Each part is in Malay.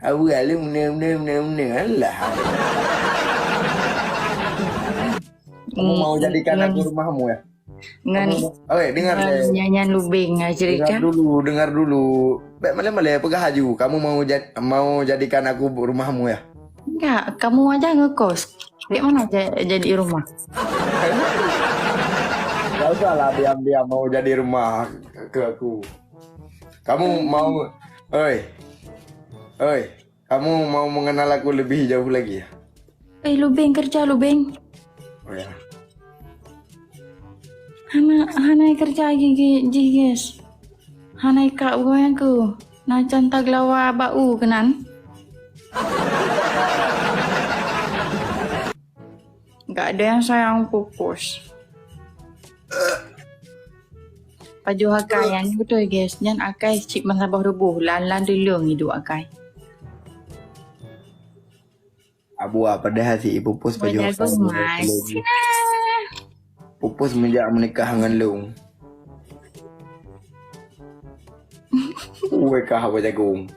Aku kali bener lah. Kamu mau jadikan aku rumahmu ya? Oke, dengar deh. Nyanyian lubeng cerita. Dengar dulu. Baik malam-malam pegah haju. Kamu mau jadikan aku rumahmu ya? Enggak, kamu aja ngekos. Di mana jadi rumah? Gak usah lah diam-diam mau jadi rumah ke aku. Kamu mau, kamu mau mengenal aku lebih jauh lagi ya? Lubeng kerja lubeng. Oh ya. Hanai kerja gigi guys. Hanai kak goyangku. Nacan taglawa bau kenan. Gak ada yang sayang pupus. Paju akai yang betul guys. Jangan akai cik masabah rubuh. Lan dulu hidup akai. Abu apa dah si pupus paju akai. Pupus menjak menikah dengan lu. Kah apa jagung.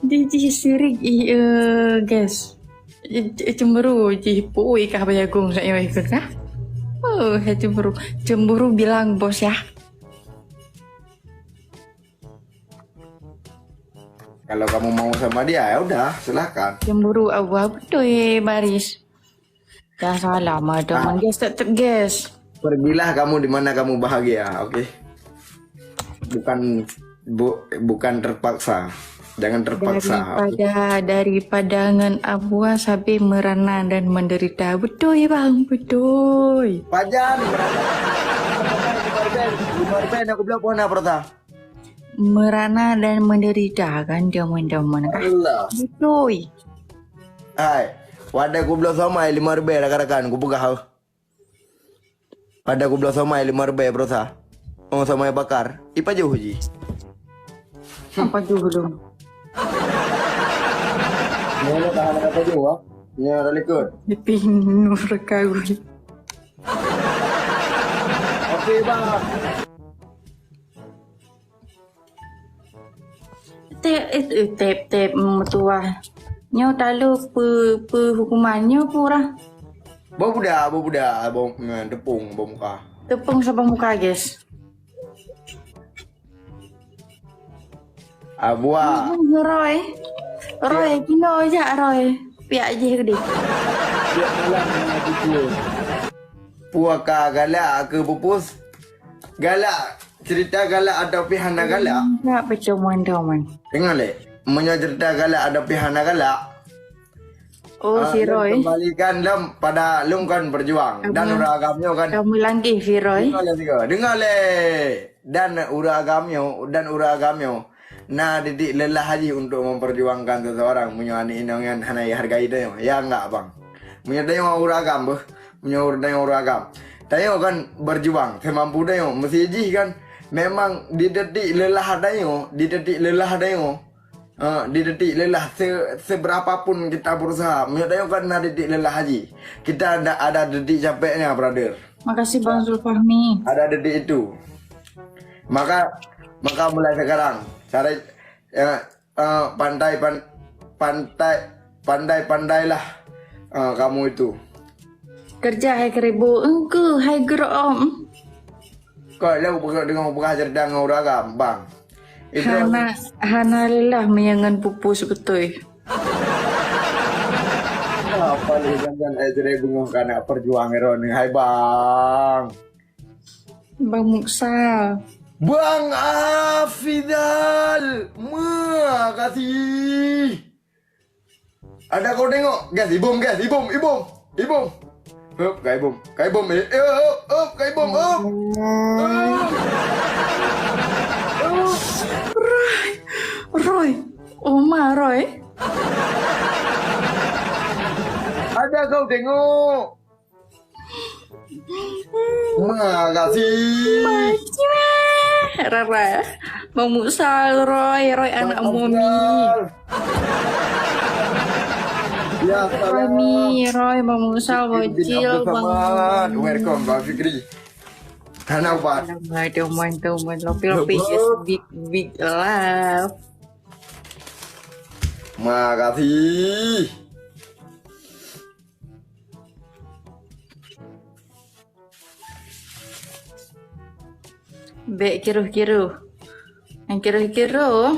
Di sirik guys. Cemburu pui kah bajagung saya ikut kah? Oh, cemburu bilang bos ya. Kalau kamu mau sama dia ya udah silakan. Cemburu abu tuh baris. Jangan salah madam guys tetap guys. Pergilah kamu di mana kamu bahagia, oke? Bukan terpaksa. Jangan terpaksa. Daripada ngan abua sampai merana dan menderita. Betul ya bang, betul. Pajan. 5 aku bilang pohon apa pertah? Merana dan menderita kan teman-teman. Betul. Hai, wadah aku bilang sama 5 rekan-rekan, aku pegah. Wadah aku bilang sama 5 pertah. Oh sama bakar. Ipa jauh ji. Apa dulu? Ini tahan apa jauh? Ini ada likut. Dipinur kau. Oke bang. Tep tua. Nyo talu hukumannya pura. Bau tepung bau muka. Tepung sama muka guys. Abua. Roy, kino aja Roy. Piak aja gede. Puaka galak ke pupus. Galak. Cerita galak ada pihana galak. Enggak betul teman. Dengar le. Cerita galak ada pihana galak. Oh si Roy. Kembalikan lem pada lem kan berjuang. Dan uragamnya kan. Kamu lagi si Roy. Dengar le. Dan uragamnya. Nah didik lelah haji untuk memperjuangkan seseorang punya inongan hanai hargai dia ya enggak bang punya dia uragam punya uragam dia kan berjuang semampu dia mesti haji kan memang didetik lelah dia seberapapun kita berusaha punya dia kan didik lelah haji kita ada detik capeknya brother. Makasih Bang Zulfahmi. Ada detik itu maka mulai sekarang cara pandailah kamu itu kerja hai keribu engku hai gerom kau lalu dengan bekerja dengan uragam bang itu hana lelah menyangan pupus betul apa nih jangan bunga karena perjuangan Roni hai bang Muksal Bang Afidal, makasih. Ada kau tengok, guys, ibom. Hup, kai bom, Roy, Oma Roy. Ada kau tengok. Makasih. Rara, Muksal Roy anak Momi. Ya, Roy Muksal bocil banget. Welcome Bang Fikri. Hana upat. Teman-teman, lopi-lopi is big love. Makasih. Bek kiruh-kiruh. Yang kiruh-kiruh.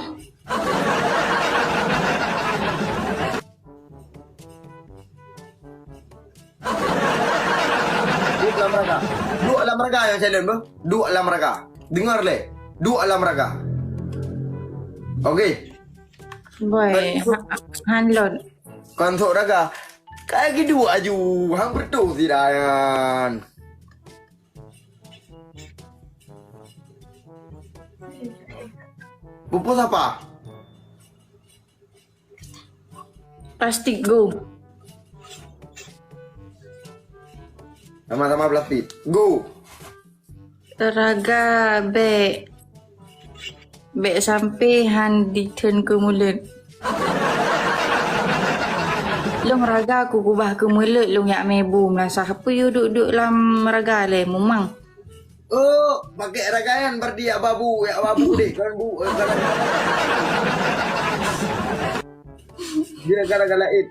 Dua alam raga yang challenge bro. Dua alam raga. Dengar le. Dua alam raga. Okey. Boy, hanlon. Konsok raga. Kayak gitu aju. Hampir tu si Dayan. Pupus apa? Plastik go. Sama-sama plastik. Go. Teraga bek. Bek sampai han diturn ke mulut. Long raga aku kubah ke mulut long yak mebu merasa apa you duduk dalam raga le memang. Oh, pakai ragayan berdia babu ya babu deh kan bu. Dia gara-gara it.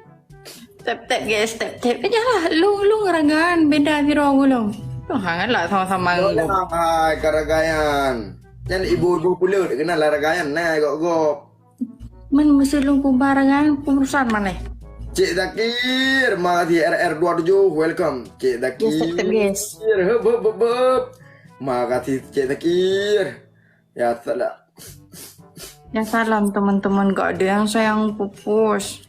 Tap-tap guys, tap-tap aja lah. Long ragaan beda biro gulong. Tuh hangat lah sama-sama ngomong. Hai karagayan. Jangan ibu-ibu pula dia kenal lah ragayan. Nah, gok-gok. Men mesti long kubah ragaan pengurusan mana? Cik Zakir, makasih RR27, welcome. Cik Zakir. Yes, tap-tap guys. Hep. Makasih Cik Zakir. Ya salah. Ya salam teman-teman, gak ada yang sayang pupus.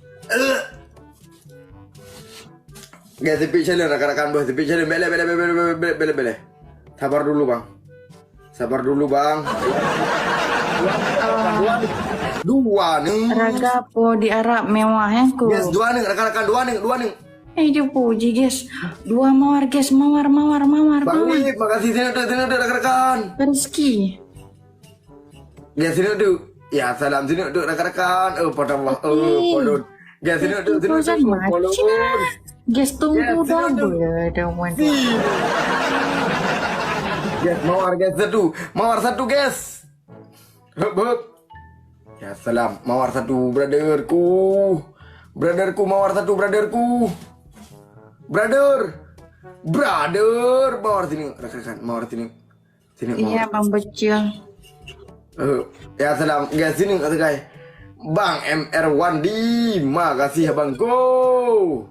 Guys, tipik challenge rakan-rakan bos, tipik challenge. Bele. Sabar dulu bang. Dua nih. Raga po di Arab mewah ya ku. Guys, dua nih rakan-rakan, dua nih. Dia puji guys. Dua mawar guys, mawar. Bang Wip, makasih sini udah rakan-rakan. Rezeki. Guys, sini udah. Ya salam sini udah rakan-rakan. Padahal podon. Guys, sini udah. Podon. Guys, tunggu Yes, dong. sini Ya, teman. Guys, mawar satu guys. Hep. Ya salam, mawar satu brotherku mawar satu brotherku. Brother, mawar sini rakan-rakan, mawar sini. Iya, Bang Becil. Ya salam, guys sini kata guys. Bang MR1D, makasih abangku.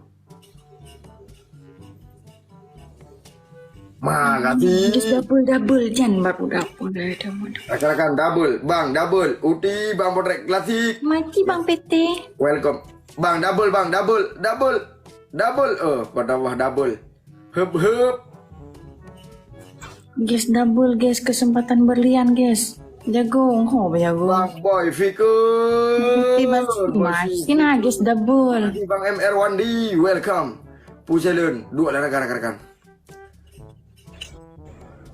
Makasih. Guys, double jangan baru dapur dah teman. Rakan-rakan double. Uti Bang Potrek klasik. Mati Bang PT. Welcome. Bang double. Pada wah double. Hep. Guys, double guys, kesempatan berlian guys. Jagung, jagung. Bang Boy Fikir. Masih nah guys, double. Bang MR1D, welcome. Pujalun, dua lah rakan-rakan.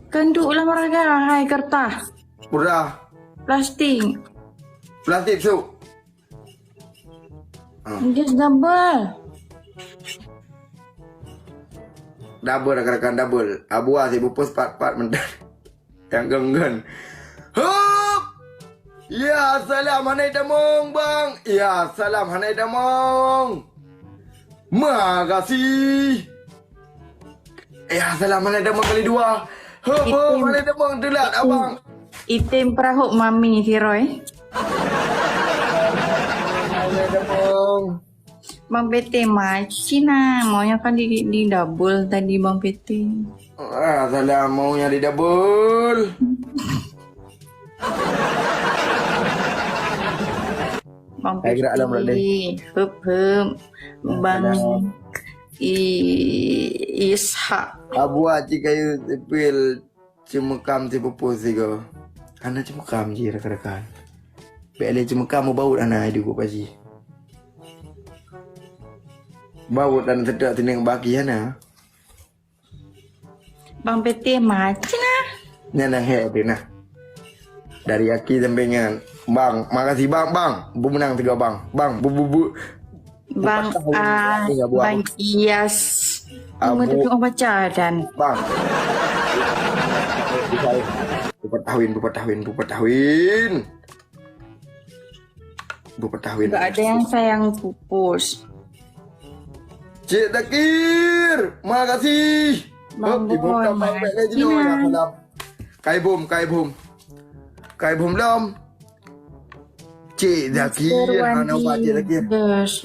Kenduk lah mereka, hai kertas. Udah. Plastik. Su. Guys, double. Double rakan-rakan double. Abu si pupus part mendan. Yang genggen. Hup. Ya salam hanai damong bang. Ya salam hanai damong. Makasih. Ya salam hanai damong kali dua. Hup hanai damong delat abang. Item perahu mami si Roy. Hanai damong. Bang PT masih nah, maunya kan di double tadi Bang PT. Salam maunya di double. Bang Saya gerak dalam PT, hup, Bang Ishak. Abu aci kayu tipil cemekam si pupus sigo. Ana cemekam ji rakan-rakan. Bele cemekam mau bau ana hidup pasti. Bau dan sedap tineng baki ana. Bang PT macam nah. Nyanang he nah. Dari Aki sampengan. Bang, makasih bang. Bu menang 3 bang. Bang, bu. Bang Bang Iyas. Abu. Mau baca dan Bang. Bisa ya. Bupet tahwin. Bupet tahwin. Gak ada yang sayang pupus. Cik Takir, makasih. Bang Ibu Boy, kau baik lagi dulu ya salam. Kai bum dom. Cik Takir, mana buat Cik Takir? Yes.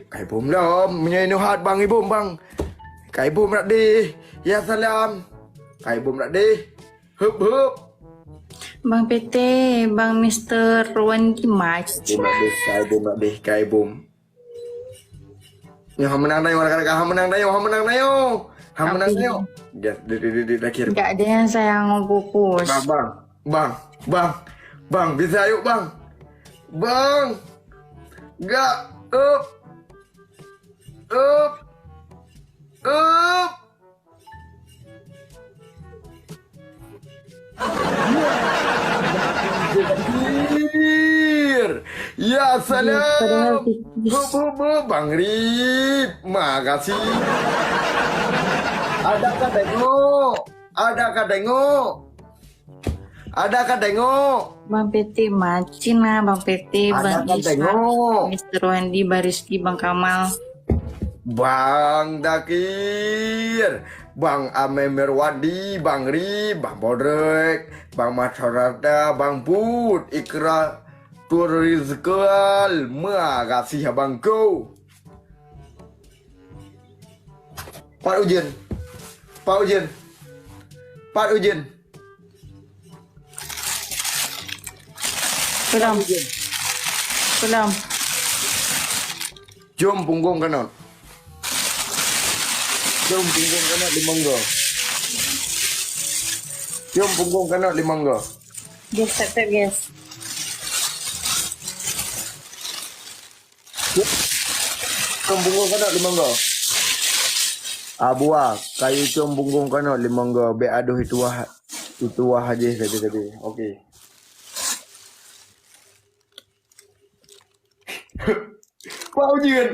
Kai bum dom, menyanyi nuhat bang ibu bang. Kai bum nak di, ya salam. Kai bum nak di, hup. Bang PT, Bang Mister Wandi Mas. Kai bum. Ya, menang na yung rekan-rekan, menang na yo. Ya, di Takir. Gak ada yang sayang pupus. Bang, bisa yuk bang. Bang, gak, up. Ya salam. Bang Rip, makasih. Ada kadengok. Bang PT Macina, Bang PT, Ada Bang kan Isa, tengok. Mister Wandi, Bariski, Bang Kamal. Bang Dakir, Bang Amemerwadi, Bang Rip, Bang Bodrek, Bang Masyarada, Bang Put, Ikra Turizkal, makasih abangku. Pak Ujin. Belum. Jom punggung kanan di monggo. Guys, tetep guys. Jom punggung kanan di monggo. Abua, kayu jom punggung kanan di monggo. Be aduh itu wah aja tadi. Okey. Pak Ujin.